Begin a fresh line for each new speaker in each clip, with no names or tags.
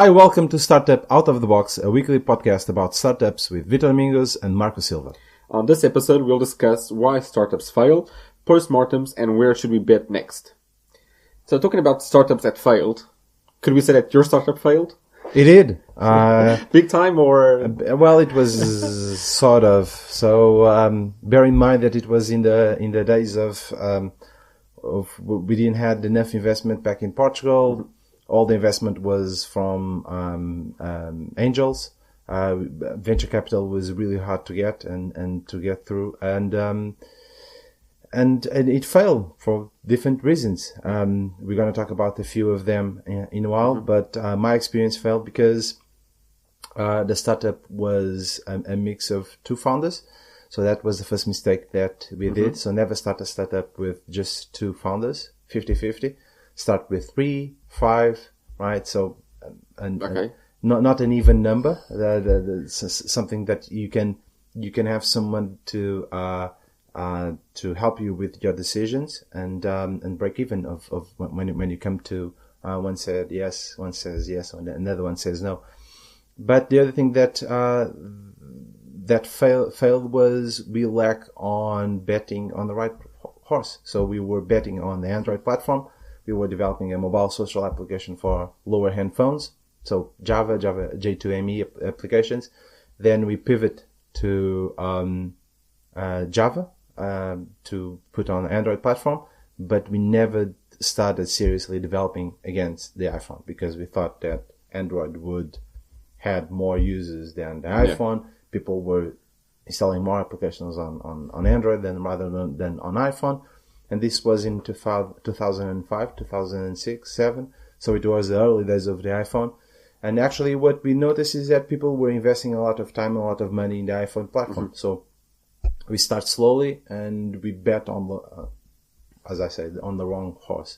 Hi, welcome to Startup Out of the Box, a weekly podcast about startups with Vitor, Domingos and Silva.
On this episode, we'll discuss why startups fail, post-mortems, and where should we bet next. So talking about startups that failed, could we say that your startup failed?
It did.
Big time or?
Well, it was sort of. So bear in mind that it was in the days of we didn't have enough investment back in Portugal. All the investment was from angels. Venture capital was really hard to get and to get through, and it failed for different reasons. We're going to talk about a few of them in a while, but my experience failed because the startup was a mix of two founders. So that was the first mistake that we did. So never start a startup with just two founders, 50-50. Start with 3, 5, right? So, and not an even number. Something that you can have someone to help you with your decisions and break even of when you come to one said yes, one says yes, and another one says no. But the other thing that failed was we lack on betting on the right horse. So we were betting on the Android platform. We were developing a mobile social application for lower hand phones. So Java J2ME applications. Then we pivot to Java to put on the Android platform, but we never started seriously developing against the iPhone because we thought that Android would had more users than the iPhone. People were installing more applications on Android rather than on iPhone. And this was in 2005, 2006, 2007. So it was the early days of the iPhone. And actually what we noticed is that people were investing a lot of time, a lot of money in the iPhone platform. So we start slowly and we bet on as I said, on the wrong horse.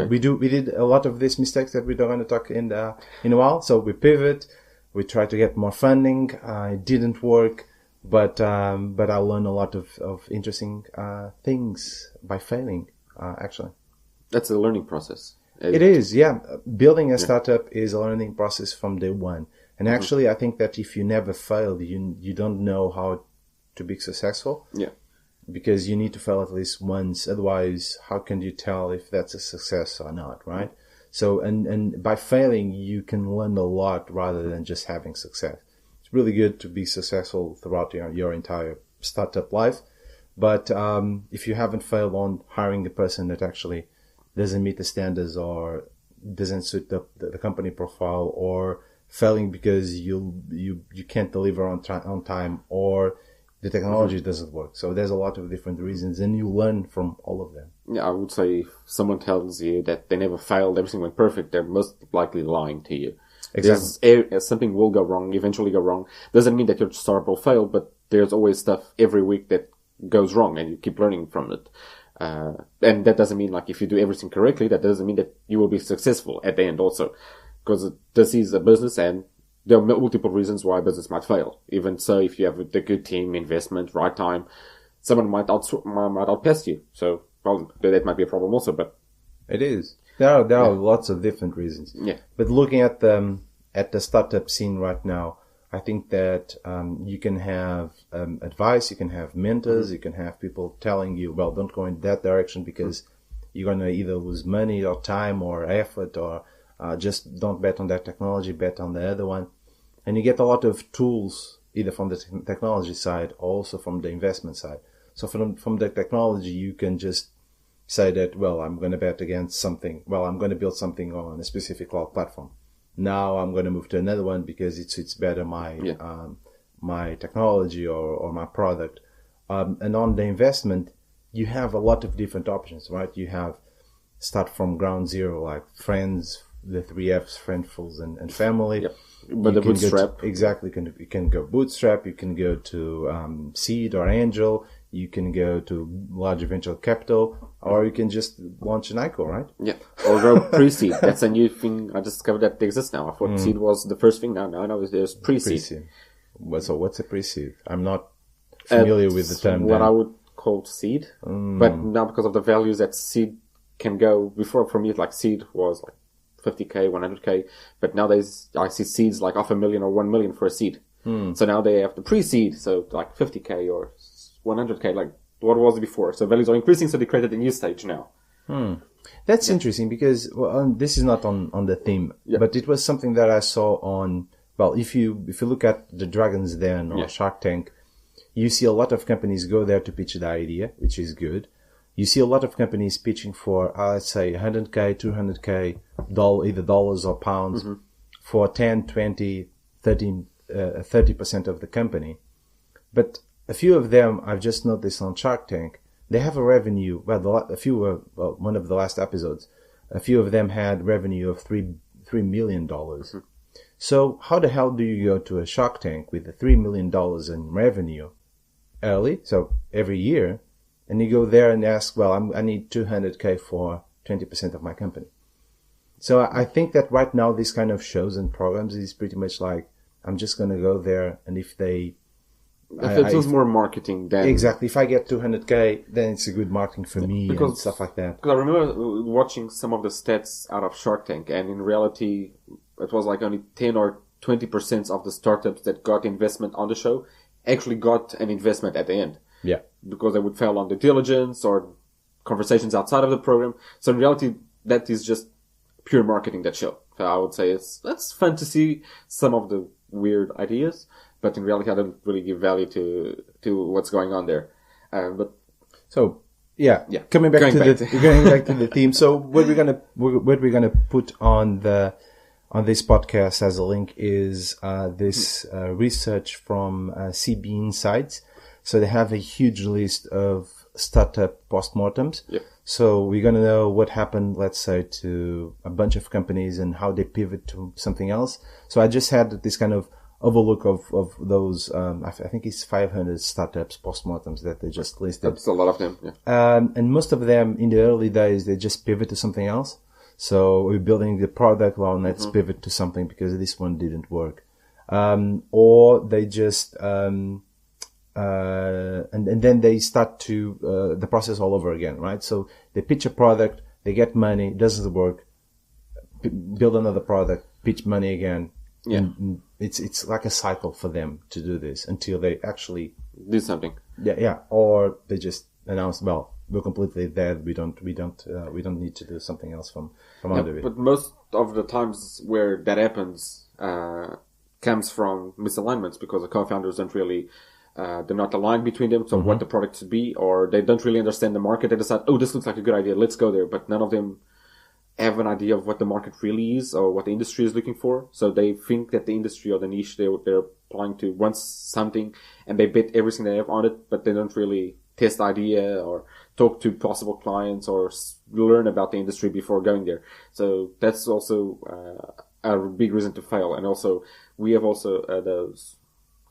We did a lot of these mistakes that we're going to talk in a while. So we pivot, we try to get more funding. It didn't work. But I learned a lot of interesting things by failing, actually.
That's a learning process.
It is, yeah. Building a startup is a learning process from day one. And actually, I think that if you never fail, you don't know how to be successful. Yeah. Because you need to fail at least once. Otherwise, how can you tell if that's a success or not, right? So, and by failing, you can learn a lot rather than just having success. Really good to be successful throughout your entire startup life. But if you haven't failed on hiring a person that actually doesn't meet the standards or doesn't suit the company profile, or failing because you can't deliver on time, or the technology doesn't work. So there's a lot of different reasons, and you learn from all of them.
Yeah, I would say if someone tells you that they never failed, everything went perfect, they're most likely lying to you. Exactly. Something will go wrong, eventually go wrong. Doesn't mean that your startup will fail, but there's always stuff every week that goes wrong and you keep learning from it. And that doesn't mean like if you do everything correctly, that doesn't mean that you will be successful at the end also. Because this is a business and there are multiple reasons why business might fail. Even so, if you have a good team, investment, right time, someone might outpace you. So, well, that might be a problem also, but.
It is. There are lots of different reasons. Yeah. But looking at the startup scene right now, I think that you can have advice, you can have mentors, you can have people telling you, well, don't go in that direction because you're going to either lose money or time or effort, or just don't bet on that technology, bet on the other one. And you get a lot of tools either from the technology side or also from the investment side. So from the technology, you can just say that, well, I'm going to bet against something. Well, I'm going to build something on a specific cloud platform. Now I'm going to move to another one because it suits better my technology or my product. And on the investment, you have a lot of different options, right? You have start from ground zero, like friends, the 3 Fs, friendfuls and family. Yep.
But the bootstrap.
Exactly. You can go bootstrap. You can go to seed or angel. You can go to large venture capital, or you can just launch an ICO, right?
Yeah. Or go pre-seed. That's a new thing. I discovered that exists now. I thought seed was the first thing. Now I know there's pre-seed.
So what's a pre-seed? I'm not familiar with the term.
What I would call seed. But now because of the values that seed can go, before for me, like seed was like 50K, 100K. But nowadays, I see seeds like 500,000 or 1 million for a seed. So now they have the pre-seed, so like 50K or 100K, like what was it before. So values are increasing, so they created a new stage now.
That's interesting because this is not on the theme, but it was something that I saw on. Well, if you look at the Dragon's Den or Shark Tank, you see a lot of companies go there to pitch the idea, which is good. You see a lot of companies pitching for, let's say, 100K, 200K, either dollars or pounds, for 10, 20, 30% of the company. But a few of them, I've just noticed on Shark Tank, they have a revenue. Well, one of the last episodes, a few of them had revenue of $3 million. So how the hell do you go to a Shark Tank with the $3 million in revenue early, so every year, and you go there and ask, well, I need 200K for 20% of my company. So I think that right now, this kind of shows and programs is pretty much like, I'm just going to go there, and if they...
It was more marketing than...
Exactly. If I get 200K, then it's a good marketing for me and stuff like that.
Because I remember watching some of the stats out of Shark Tank, and in reality, it was like only 10 or 20% of the startups that got investment on the show actually got an investment at the end.
Yeah.
Because they would fail on the diligence or conversations outside of the program. So in reality, that is just pure marketing, that show. So I would say that's fun to see some of the weird ideas, but in reality, I don't really give value to what's going on there. Coming back
to the theme. So what we're gonna put on this podcast as a link is this research from CB Insights. So they have a huge list of startup post-mortems.
Yep.
So we're going to know what happened, let's say, to a bunch of companies and how they pivot to something else. So I just had this kind of overlook of those, I think it's 500 startups post-mortems that they just listed.
That's a lot of them, yeah.
And most of them in the early days, they just pivot to something else. So we're building the product, well, let's pivot to something because this one didn't work. Or they just, and then they start to, the process all over again, right? So they pitch a product, they get money, it doesn't work, build another product, pitch money again.
Yeah.
And it's like a cycle for them to do this until they actually
do something.
Yeah. Or they just announce, well, we're completely dead. We don't need to do something else from under it.
But most of the times where that happens, comes from misalignments because the co-founders don't really, they're not aligned between them. So what the product should be, or they don't really understand the market. They decide, oh, this looks like a good idea. Let's go there. But none of them have an idea of what the market really is or what the industry is looking for. So they think that the industry or the niche they're applying to wants something, and they bet everything they have on it, but they don't really test the idea or talk to possible clients or learn about the industry before going there. So that's also a big reason to fail. And also, we have also those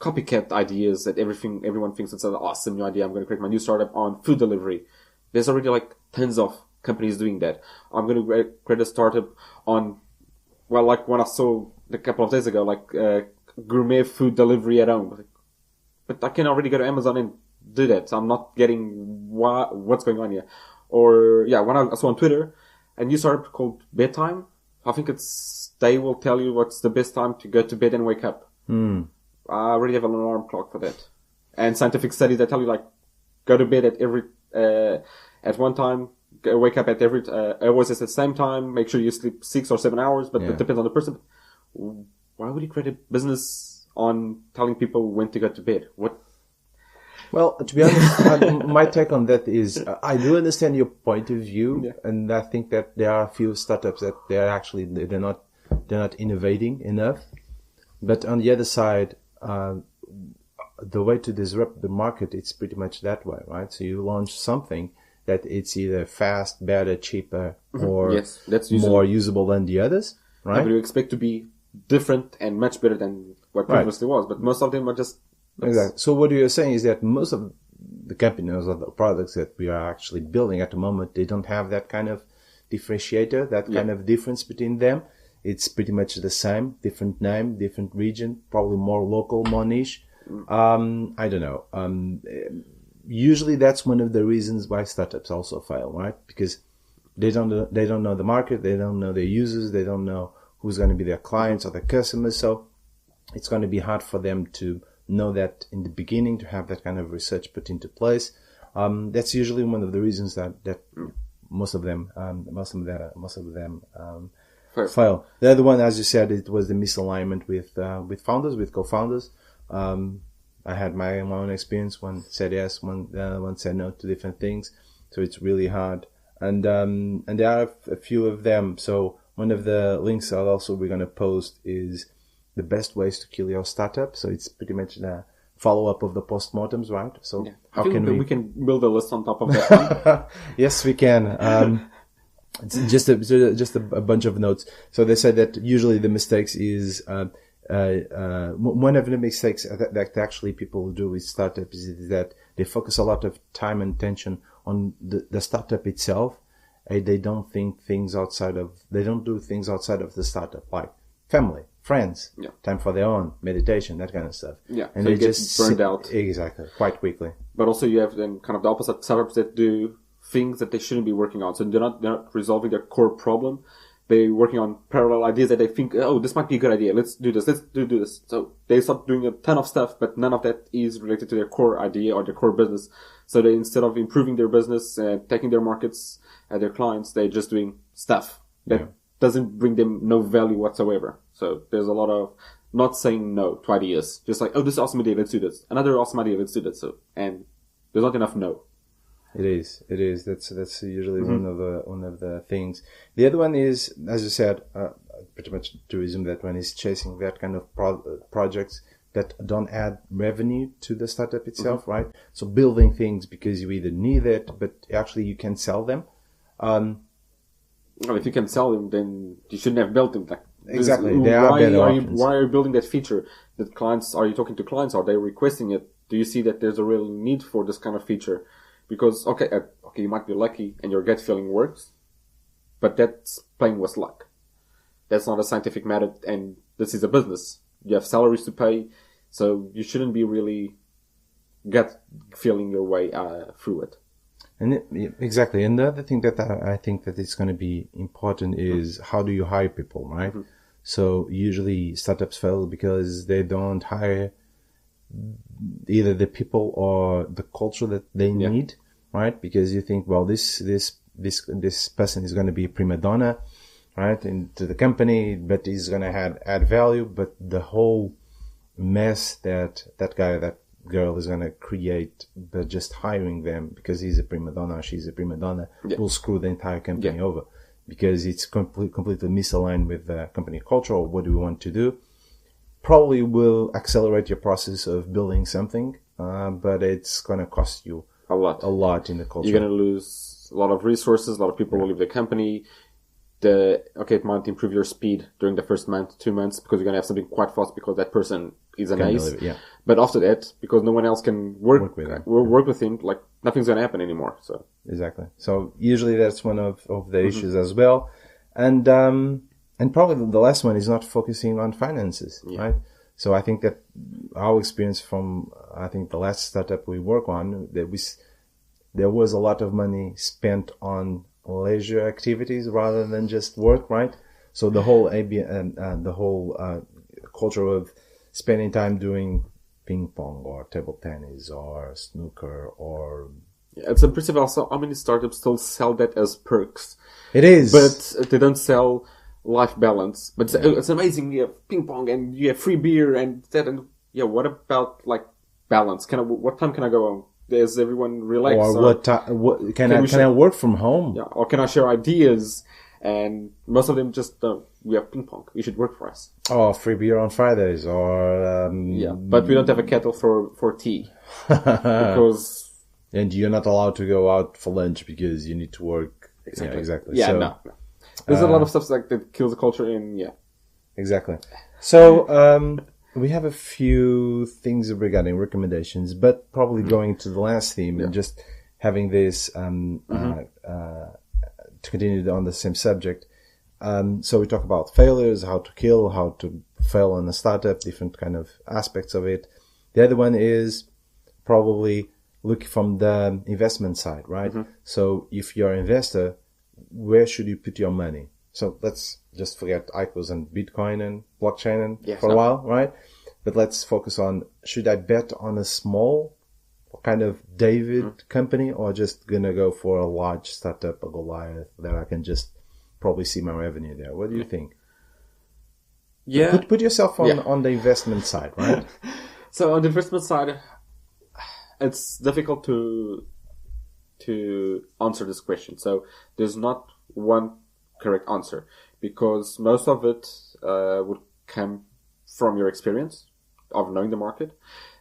copycat ideas that everyone thinks it's an awesome new idea. I'm going to create my new startup on food delivery. There's already like tons of companies doing that. I'm going to create a startup on, well, like when I saw a couple of days ago, like gourmet food delivery at home. But I can already go to Amazon and do that. So I'm not getting what's going on here. Or, yeah, when I saw on Twitter a new startup called Bedtime. I think they will tell you what's the best time to go to bed and wake up. I already have an alarm clock for that. And scientific studies that tell you, like, go to bed at one time, wake up at always at the same time, make sure you sleep 6 or 7 hours, but it depends on the person. Why would you create a business on telling people when to go to bed? What?
Well, to be honest, my take on that is I do understand your point of view, and I think that there are a few startups that they're not innovating enough. But on the other side, the way to disrupt the market, it's pretty much that way, right? So you launch something that it's either fast, better, cheaper, or more usable than the others, right?
Yeah, but you expect to be different and much better than what previously was, but most of them are just...
Exactly. So what you're saying is that most of the companies or the products that we are actually building at the moment, they don't have that kind of differentiator, that kind of difference between them. It's pretty much the same, different name, different region, probably more local, more niche. I don't know. Usually that's one of the reasons why startups also fail, right? Because they don't know the market, they don't know their users, they don't know who's going to be their clients or their customers. So it's going to be hard for them to know that in the beginning, to have that kind of research put into place. That's usually one of the reasons that most of them fail. The other one, as you said, it was the misalignment with founders, with co-founders. I had my own experience. One said yes, one said no to different things. So it's really hard. And there are a few of them. So one of the links we're going to post is the best ways to kill your startup. So it's pretty much the follow-up of the post-mortems, right? So how can we can build a list on top of that one? Yes, we can. It's just a bunch of notes. So they said that usually the mistakes is one of the mistakes that actually people do with startups is that they focus a lot of time and attention on the startup itself. They don't do things outside of the startup, like family, friends, time for their own, meditation, that kind of stuff.
Yeah,
and
so
they
just burned out.
Exactly, quite quickly.
But also you have then kind of the opposite startups that do things that they shouldn't be working on. So they're not resolving their core problem. They're working on parallel ideas that they think, oh, this might be a good idea. Let's do this. Let's do this. So they start doing a ton of stuff, but none of that is related to their core idea or their core business. So they, instead of improving their business and taking their markets and their clients, they're just doing stuff that doesn't bring them no value whatsoever. So there's a lot of not saying no to ideas. Just like, oh, this is an awesome idea. Let's do this. Another awesome idea. Let's do this. So, and there's not enough no.
It is. That's usually one of the things. The other one is, as you said, pretty much to resume that one, is chasing that kind of projects that don't add revenue to the startup itself, right? So building things because you either need it, but actually you can sell them.
Well, if you can sell them, then you shouldn't have built them. Like,
exactly. Why
are you building that feature? That clients, are you talking to clients? Are they requesting it? Do you see that there's a real need for this kind of feature? Because, okay, you might be lucky and your gut feeling works, but that's playing with luck. That's not a scientific method, and this is a business. You have salaries to pay, so you shouldn't be really gut feeling your way through it.
And exactly. And the other thing that I think that is going to be important is how do you hire people, right? So usually startups fail because they don't hire either the people or the culture that they need, right? Because you think, well, this person is going to be a prima donna, right, into the company, but he's going to add value, but the whole mess that girl is going to create, but just hiring them because he's a prima donna or she's a prima donna will screw the entire company over, because it's completely misaligned with the company culture or what do we want to do. Probably will accelerate your process of building something, but it's going to cost you a lot in the culture.
You're going to lose a lot of resources. A lot of people will leave the company. It might improve your speed during the first month, 2 months, because you're going to have something quite fast because that person is an ace. But after that, because no one else can work with him, like nothing's going to happen anymore. So
exactly. So usually that's one of the issues as well, and probably the last one is not focusing on finances, right? So I think that our experience from, the last startup we work on, there was a lot of money spent on leisure activities rather than just work, right? So the whole culture of spending time doing ping pong or table tennis or snooker or...
it's impressive also how many startups still sell that as perks.
It is.
But they don't sell life balance. But it's amazing. You have ping pong and you have free beer and that. And what about like balance? What time can I go home? Does everyone relax?
Or can I work from home?
Yeah. Or can I share ideas? And most of them just don't. We have ping pong. You should work for us.
Oh, free beer on Fridays or...
but we don't have a kettle for tea. Because...
And you're not allowed to go out for lunch because you need to work.
Exactly.
Yeah, exactly.
Yeah, no. There's a lot of stuff like that kills the culture in,
Exactly. So, we have a few things regarding recommendations, but probably going to the last theme and just having this, to continue on the same subject. So we talk about failures, how to kill, how to fail on a startup, different kind of aspects of it. The other one is probably look from the investment side, right? So if you're an investor, where should you put your money? So let's just forget ICOs and Bitcoin and blockchain and for a while, right? But let's focus on, should I bet on a small kind of David company, or just gonna go for a large startup, a Goliath, that I can just probably see my revenue there? What do you think?
Yeah.
Put yourself on the investment side, right?
So on the investment side, it's difficult to answer this question. So there's not one correct answer, because most of it would come from your experience of knowing the market.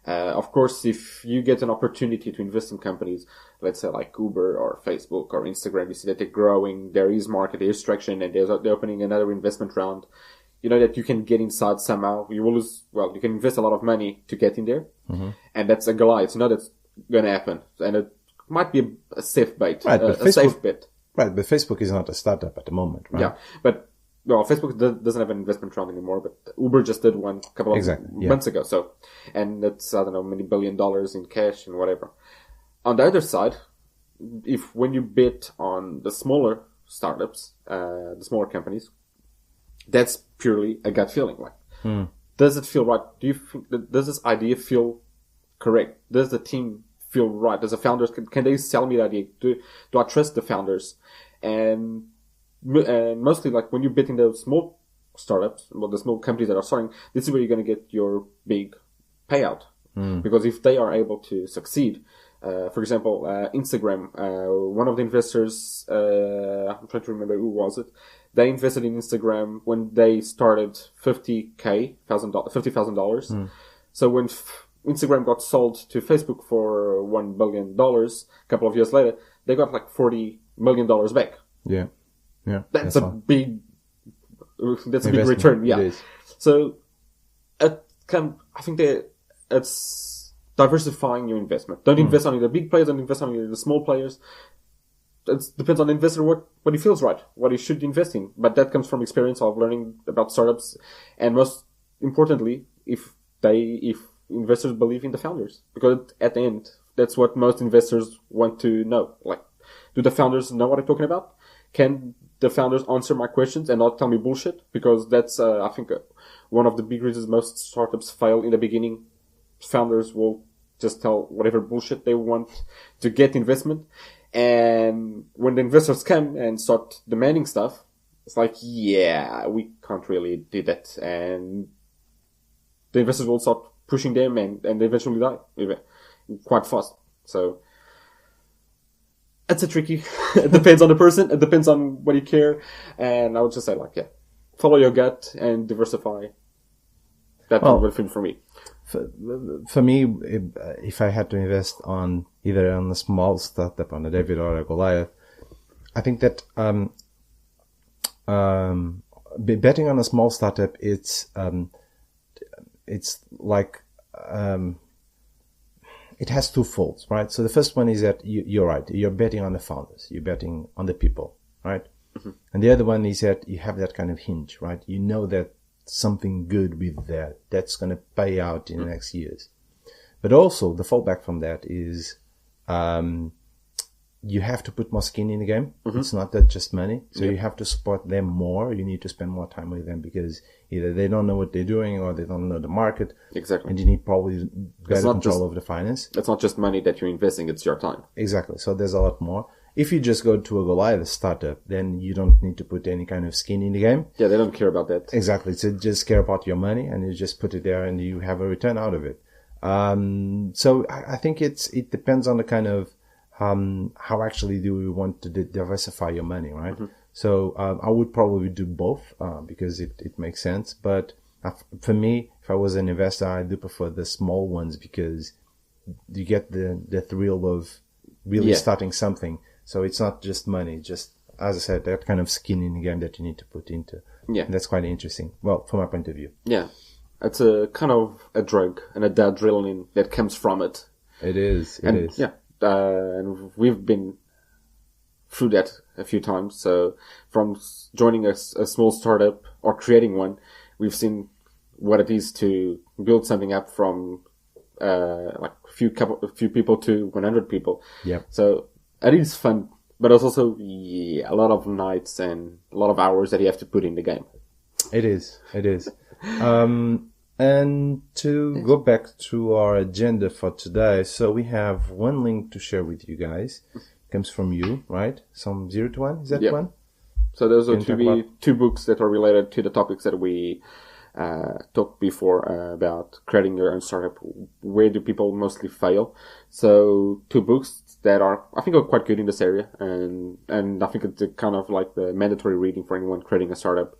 Of course, if you get an opportunity to invest in companies, let's say like Uber or Facebook or Instagram, you see that they're growing, there is market, there is traction, and they're opening another investment round. You know that you can get inside somehow. You will lose, well, you can invest a lot of money to get in there. Mm-hmm. And that's a Goliath. You know that's going to happen. And it might be a safe bet.
Right, but
a safe bet.
Right, but Facebook is not a startup at the moment, right?
Yeah, but well, Facebook doesn't have an investment round anymore, but Uber just did one a couple of months ago. So, and it's, I don't know, many $1 billion in cash and whatever. On the other side, when you bet on the smaller startups, the smaller companies, that's purely a gut feeling. Like, does it feel right? Does this idea feel correct? Does the team feel right? Does the founders, can they sell me the idea? Do I trust the founders? And mostly, like, when you bet in those small startups, well, the small companies that are starting, this is where you're going to get your big payout. Because if they are able to succeed, for example, Instagram, one of the investors, I'm trying to remember who was it. They invested in Instagram when they started $50,000. So when Instagram got sold to Facebook for $1 billion, a couple of years later, they got like $40 million back.
Yeah.
That's a big return. Yeah. So I think that it's diversifying your investment. Don't invest on the big players, don't invest on the small players. It depends on the investor what he feels right, what he should invest in. But that comes from experience of learning about startups, and most importantly, if investors believe in the founders, because at the end, that's what most investors want to know. Like, do the founders know what I'm talking about? Can the founders answer my questions and not tell me bullshit? Because that's, I think, one of the big reasons most startups fail in the beginning. Founders will just tell whatever bullshit they want to get investment. And when the investors come and start demanding stuff, it's like, yeah, we can't really do that. And the investors will start pushing them and they eventually die quite fast. So it's a tricky, it depends on the person, it depends on what you care. And I would just say, like, yeah, follow your gut and diversify. That would fit for me.
For me, if I had to invest on either on a small startup, on a David or a Goliath, I think that betting on a small startup, it's like it has two folds, right? So the first one is that you're right, you're betting on the founders, you're betting on the people, right? Mm-hmm. And the other one is that you have that kind of hinge, right? You know that something good with that's going to pay out in the next years. But also the fallback from that is you have to put more skin in the game. Mm-hmm. It's not that just money. So you have to support them more. You need to spend more time with them because either they don't know what they're doing or they don't know the market.
Exactly.
And you need probably better control over the finance.
It's not just money that you're investing, it's your time.
Exactly. So there's a lot more. If you just go to a Goliath startup, then you don't need to put any kind of skin in the game.
Yeah, they don't care about that.
Exactly. So just care about your money and you just put it there and you have a return out of it. So I think it depends on the kind of, how actually do we want to diversify your money, right? Mm-hmm. So, I would probably do both, because it makes sense. But for me, if I was an investor, I do prefer the small ones because you get the thrill of really starting something. So it's not just money, just, as I said, that kind of skin in the game that you need to put into. Yeah. And that's quite interesting. Well, from my point of view.
Yeah. It's a kind of a drug and a adrenaline that comes from it.
It is.
Yeah. And we've been through that a few times. So from joining a small startup or creating one, we've seen what it is to build something up from, like a few people to 100 people.
Yeah.
So it is fun But it's also a lot of nights and a lot of hours that you have to put in the game.
It is. And to go back to our agenda for today, so we have one link to share with you guys. It comes from you, right? Some 0 to 1, is that one?
So those are two books that are related to the topics that we talked before about creating your own startup. Where do people mostly fail? So 2 books that are quite good in this area, and I think it's kind of like the mandatory reading for anyone creating a startup.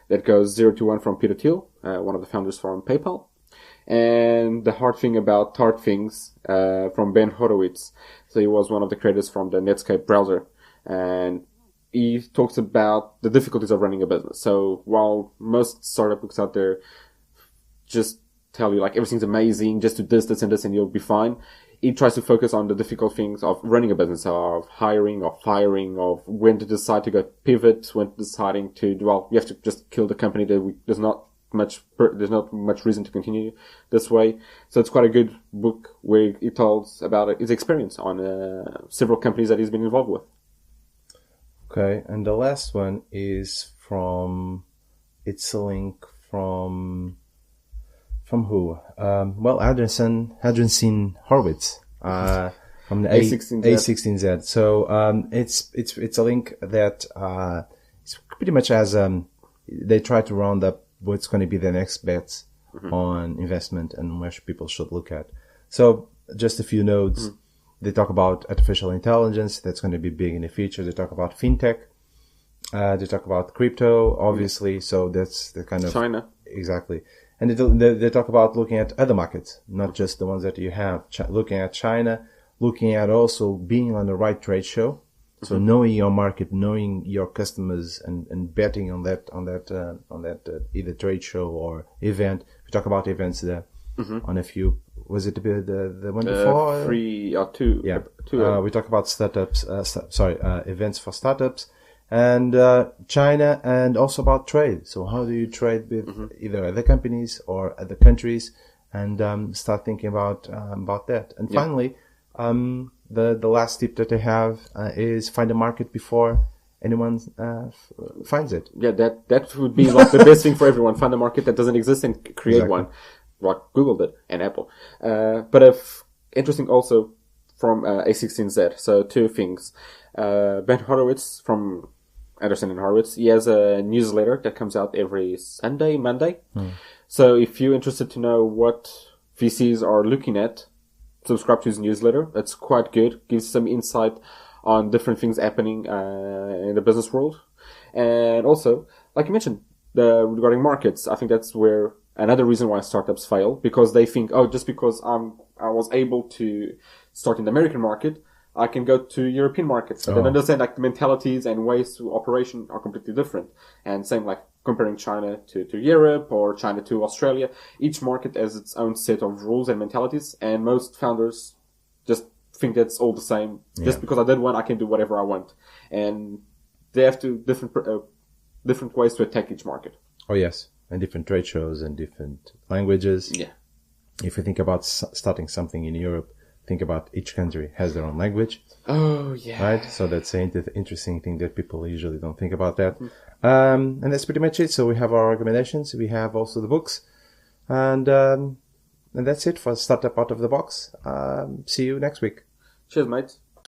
That goes 0 to 1 from Pieter Thiel, one of the founders from PayPal. And The Hard Thing About Hard Things, from Ben Horowitz. So he was one of the creators from the Netscape browser. And he talks about the difficulties of running a business. So while most startup books out there just tell you like everything's amazing, just do this and this and you'll be fine, he tries to focus on the difficult things of running a business, of hiring, of firing, of when to decide to go pivot, when deciding to, you have to just kill the company. There's not much reason to continue this way. So it's quite a good book where he tells about his experience on several companies that he's been involved with.
Okay, and the last one is it's a link from who? Adrian Horowitz, from the A16Z. So, it's a link that, it's pretty much as, they try to round up what's going to be the next bets on investment and where people should look at. So, just a few notes. They talk about artificial intelligence. That's going to be big in the future. They talk about fintech. They talk about crypto, obviously. So that's the kind of
China.
Exactly. And they talk about looking at other markets, not just the ones that you have. Looking at China, looking at also being on the right trade show. So knowing your market, knowing your customers, and betting on that either trade show or event. We talk about events there on a few. Was it the one before?
3 or 2.
Yeah.
2.
We talk about startups. Events for startups. And China, and also about trade. So how do you trade with either other companies or other countries, and start thinking about that. And finally, the last tip that I have is find a market before anyone finds it.
Yeah, that would be like the best thing for everyone. Find a market that doesn't exist and create one. Like Google did, and Apple. But interesting also from A16Z. So 2 things. Ben Horowitz from Anderson and Horowitz, he has a newsletter that comes out every Monday. So if you're interested to know what VCs are looking at, subscribe to his newsletter. It's quite good. Gives some insight on different things happening in the business world. And also, like you mentioned, regarding markets, I think that's where another reason why startups fail, because they think, just because I was able to start in the American market, I can go to European markets. But then understand like the mentalities and ways to operation are completely different. And same like comparing China to Europe or China to Australia. Each market has its own set of rules and mentalities, and most founders just think that's all the same. Just because I did one, I can do whatever I want. And they have to different ways to attack each market.
Oh yes, and different trade shows and different languages.
Yeah.
If you think about starting something in Europe, think about each country has their own language.
Oh, yeah.
Right? So that's an interesting thing that people usually don't think about that. And that's pretty much it. So we have our recommendations. We have also the books. And that's it for Startup Out of the Box. See you next week.
Cheers, mate.